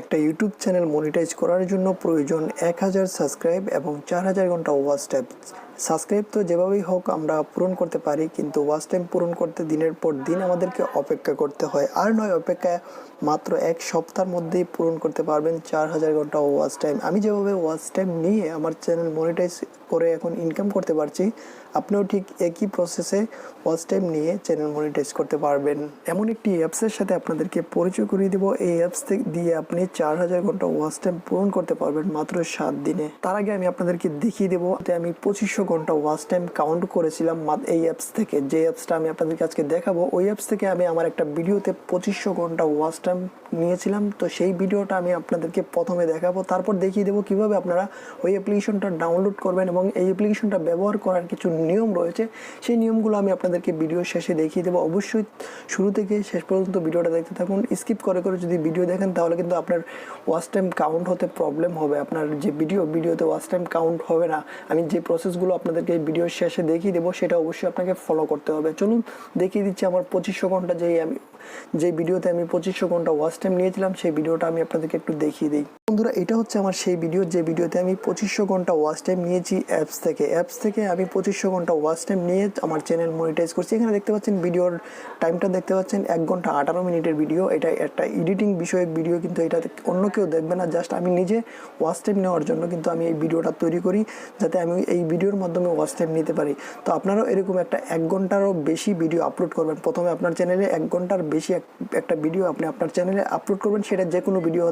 একটা YouTube channel monetize করার জন্য প্রয়োজন 1000 সাবস্ক্রাইব এবং 4000 ঘন্টা ওয়াচ টাইম। সাবস্ক্রাইব তো যেভাবেই হোক আমরা পূরণ করতে পারি, কিন্তু ওয়াচ টাইম পূরণ করতে দিনের পর দিন আমাদেরকে অপেক্ষা করতে হয়। আর নয় অপেক্ষা, মাত্র এক সপ্তাহের মধ্যেই পূরণ করতে পারবেন 4000 ঘন্টা ওয়াচ টাইম। আমি যেভাবে ওয়াচ টাইম নিয়ে আমার চ্যানেল মনিটাইজ করে এখন ইনকাম করতে পারছি, আপনিও ঠিক একই প্রসেসে ওয়াচ টাইম নিয়ে চ্যানেল মনিটাইজ করতে পারবেন। এমন একটি অ্যাপসের সাথে আপনাদেরকে পরিচয় করিয়ে দেবো। এই অ্যাপস দিয়ে আপনি 4000 ঘন্টা ওয়াচ টাইম পূরণ করতে পারবেন মাত্র 7 দিনে। তার আগে আমি আপনাদেরকে দেখিয়ে দেবো, আমি 2500 ঘন্টা ওয়াচ টাইম কাউন্ট করেছিলাম এই অ্যাপস থেকে। যে অ্যাপসটা আমি আপনাদেরকে আজকে দেখাবো, ওই অ্যাপস থেকে আমি আমার একটা ভিডিওতে 2500 ঘন্টা ওয়াচ টাইম নিয়েছিলাম। তো সেই ভিডিওটা আমি আপনাদেরকে প্রথমে দেখাবো, তারপর দেখিয়ে দেবো কীভাবে আপনারা ওই অ্যাপ্লিকেশনটা ডাউনলোড করবেন এবং এই অ্যাপ্লিকেশনটা ব্যবহার করার কিছু নিয়ম রয়েছে, সেই নিয়মগুলো আমি আপনাদেরকে ভিডিওর শেষে দেখিয়ে দেবো। অবশ্যই শুরু থেকে শেষ পর্যন্ত ভিডিওটা দেখতে থাকুন। স্কিপ করে যদি ভিডিও দেখেন তাহলে কিন্তু আপনার ওয়াচ টাইম কাউন্ট হতে প্রবলেম হবে। আপনার যে ভিডিওতে ওয়াচ টাইম কাউন্ট হবে না। আমি যে প্রসেসগুলো আপনাদেরকে ভিডিওর শেষে দেখিয়ে দেবো সেটা অবশ্যই আপনাকে ফলো করতে হবে। চলুন দেখিয়ে দিচ্ছি আমার 2500 ঘন্টা যে ভিডিওতে আমি 2500 ঘন্টা ওয়াচ টাইম নিয়েছিলাম, সেই ভিডিওটা আমি আপনাদেরকে একটু দেখিয়ে দিই। বন্ধুরা, এটা হচ্ছে আমার সেই ভিডিও, যে ভিডিওতে আমি 2500 ঘন্টা ওয়াচ টাইম নিয়েছি অ্যাপস থেকে আমি 2500 ঘন্টা ওয়াচ টাইম নিয়ে আমার চ্যানেল মনিটাইজ করছি। এখানে দেখতে পাচ্ছেন ভিডিওর টাইমটা দেখতে পাচ্ছেন 1 ঘন্টা 18 মিনিটের ভিডিও। এটা একটা এডিটিং বিষয়ক ভিডিও, কিন্তু এটা অন্য কেউ দেখবে না। জাস্ট আমি নিজে ওয়াচ টাইম নেওয়ার জন্য কিন্তু আমি এই ভিডিওটা তৈরি করি, যাতে আমি এই ভিডিওর মাধ্যমে ওয়াচ টাইম নিতে পারি। তো আপনারাও এরকম একটা 1 ঘন্টারও বেশি ভিডিও আপলোড করবেন। প্রথমে আপনার চ্যানেলে 1 ঘন্টার বেশি একটা ভিডিও আপনি আপনার চ্যানেলে আপলোড করবেন। সেটা যে কোনো ভিডিও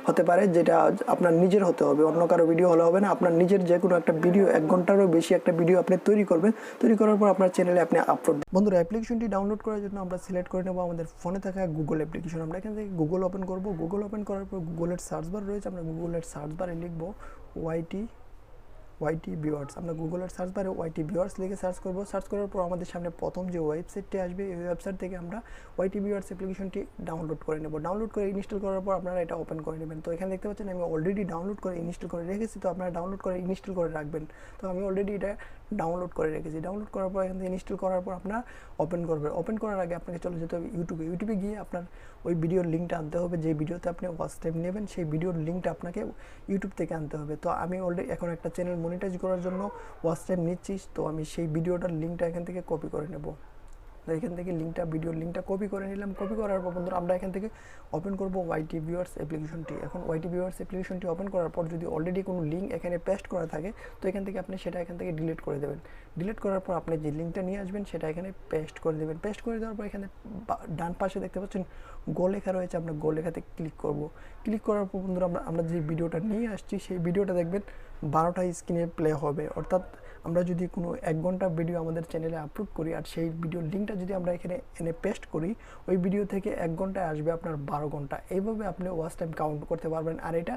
হতে পারে, যেটা আপনার নিজের হতে হবে, অন্য কারো ভিডিও হলে হবে না। আপনার নিজের যে কোনো একটা ভিডিও, 1 ঘন্টারও বেশি একটা ভিডিও আপনি তৈরি করবেন। তৈরি করার পর আপনার চ্যানেলে আপনি আপলোড। বন্ধুরা, অ্যাপ্লিকেশনটি ডাউনলোড করার জন্য আমরা সিলেক্ট করে নেব আমাদের ফোনে থাকা গুগল অ্যাপ্লিকেশন। আমরা এখান থেকে গুগল ওপেন করব। গুগল ওপেন করার পর গুগলের সার্চ বার রয়েছে, আমরা গুগলের সার্চ বারে লিখব ওয়াইটি ভিউয়ার্স। আমরা গুগলের সার্চ বারে ওয়াইটি ভিউয়ার্স লিখে সার্চ করব। সার্চ করার পর আমাদের সামনে প্রথম যে ওয়েবসাইটটি আসবে, এই ওয়েবসাইট থেকে আমরা ওয়াইটি ভিউয়ার্স অ্যাপ্লিকেশনটি ডাউনলোড করে নেব। ডাউনলোড করে ইনস্টল করার পর আপনারা এটা ওপেন করে নেবেন। তো এখানে দেখতে পাচ্ছেন আমি অলরেডি ডাউনলোড করে ইনস্টল করে রেখেছি। তো আপনারা ডাউনলোড করে ইনস্টল করে রাখবেন। তো আমি অলরেডি এটা ডাউনলোড করে রেখেছি। ডাউনলোড করার পর এখান থেকে ইনস্টল করার পর আপনারা ওপেন করবেন। ওপেন করার আগে আপনাকে চলে যেতে হবে ইউটিউবে গিয়ে আপনার ওই ভিডিওর লিঙ্কটা আনতে হবে। যে ভিডিওতে আপনি ওয়াচ টাইম নেবেন, সেই ভিডিওর লিঙ্কটা আপনাকে ইউটিউব থেকে আনতে হবে। তো আমি অলরেডি এখন একটা চ্যানেল মনিটাইজ করার জন্য ওয়াচ টাইম নিচ্ছি, তো আমি সেই ভিডিওটার লিঙ্কটা এখান থেকে কপি করে নেব। তো এখান থেকে ভিডিওর লিঙ্কটা কপি করে নিলাম। কপি করার পর বন্ধুরা আমরা এখান থেকে ওপেন করব ওয়াইটি ভিউয়ার্স অ্যাপ্লিকেশনটি। এখন ওয়াইটি ভিউয়ার্স অ্যাপ্লিকেশনটি ওপেন করার পর যদি অলরেডি কোনো লিঙ্ক এখানে পেস্ট করা থাকে, তো এখান থেকে আপনি সেটা এখান থেকে ডিলিট করে দেবেন। ডিলিট করার পর আপনি যে লিঙ্কটা নিয়ে আসবেন সেটা এখানে পেস্ট করে দেবেন। পেস্ট করে দেওয়ার পর এখানে ডান পাশে দেখতে পাচ্ছেন গো লেখা রয়েছে, আমরা গো লেখাতে ক্লিক করব। ক্লিক করার পর বন্ধুরা আমরা যে ভিডিওটা নিয়ে আসছি, সেই ভিডিওটা দেখবেন 12টা স্ক্রিনে প্লে হবে। অর্থাৎ আমরা যদি কোনো 1 ঘন্টা ভিডিও আমাদের চ্যানেলে আপলোড করি আর সেই ভিডিওর লিঙ্কটা যদি আমরা এখানে এনে পেস্ট করি, ওই ভিডিও থেকে 1 ঘন্টায় আসবে আপনার 12 ঘন্টা। এইভাবে আপনি ওয়াচ টাইম কাউন্ট করতে পারবেন। আর এটা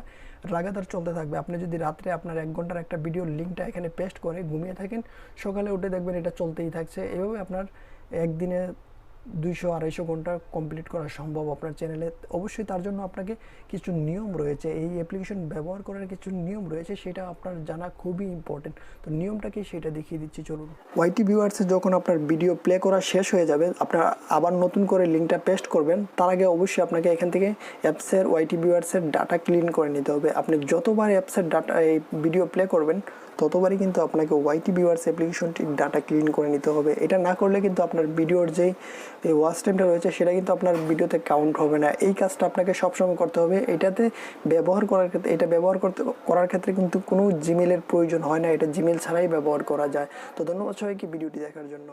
লাগাতার চলতে থাকবে। আপনি যদি রাত্রে আপনার 1 ঘন্টার একটা ভিডিওর লিঙ্কটা এখানে পেস্ট করে ঘুমিয়ে থাকেন, সকালে উঠে দেখবেন এটা চলতেই থাকছে। এইভাবে আপনার একদিনে 200-250 ঘন্টা কমপ্লিট করা সম্ভব আপনার চ্যানেলে। অবশ্যই তার জন্য আপনাকে কিছু নিয়ম রয়েছে, এই অ্যাপ্লিকেশন ব্যবহার করার কিছু নিয়ম রয়েছে, সেটা আপনার জানা খুবই ইম্পর্টেন্ট। তো নিয়মটা কি সেটা দেখিয়ে দিচ্ছি, চলুন। ওয়াইটি ভিউয়ার্সে যখন আপনার ভিডিও প্লে করা শেষ হয়ে যাবে, আপনারা আবার নতুন করে লিঙ্কটা পেস্ট করবেন। তার আগে অবশ্যই আপনাকে এখান থেকে অ্যাপসের ওয়াইটি ভিউয়ার্সের ডাটা ক্লিন করে নিতে হবে। আপনি যতবার অ্যাপসের ডাটা এই ভিডিও প্লে করবেন, ততবারই কিন্তু আপনাকে ওয়াইটি ভিউয়ার্স অ্যাপ্লিকেশনটির ডাটা ক্লিন করে নিতে হবে। এটা না করলে কিন্তু আপনার ভিডিওর যেই ওয়াচ টাইমটা রয়েছে সেটা কিন্তু আপনার ভিডিওতে কাউন্ট হবে না। এই কাজটা আপনাকে সবসময় করতে হবে। এটা ব্যবহার করার ক্ষেত্রে কিন্তু কোনো জিমেলের প্রয়োজন হয় না। এটা জিমেল ছাড়াই ব্যবহার করা যায়। তো ধন্যবাদ সবাইকে ভিডিওটি দেখার জন্য।